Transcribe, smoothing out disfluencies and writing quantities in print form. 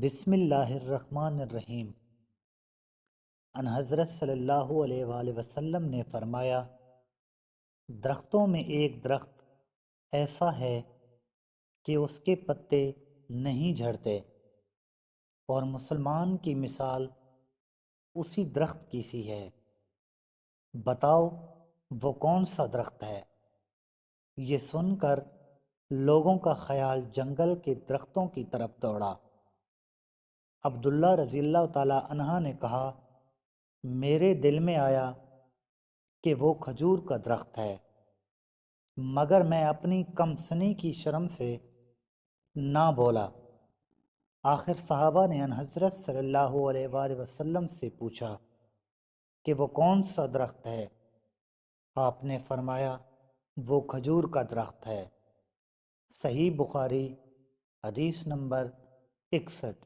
بسم اللہ الرحمن الرحیم۔ ان حضرت صلی اللہ علیہ وآلہ وسلم نے فرمایا، درختوں میں ایک درخت ایسا ہے کہ اس کے پتے نہیں جھڑتے، اور مسلمان کی مثال اسی درخت کی سی ہے۔ بتاؤ وہ کون سا درخت ہے؟ یہ سن کر لوگوں کا خیال جنگل کے درختوں کی طرف دوڑا۔ عبداللہ رضی اللہ تعالیٰ عنہ نے کہا، میرے دل میں آیا کہ وہ کھجور کا درخت ہے، مگر میں اپنی کم سنی کی شرم سے نہ بولا۔ آخر صحابہ نے ان حضرت صلی اللہ علیہ وآلہ وسلم سے پوچھا کہ وہ کون سا درخت ہے؟ آپ نے فرمایا، وہ کھجور کا درخت ہے۔ صحیح بخاری، حدیث نمبر 61۔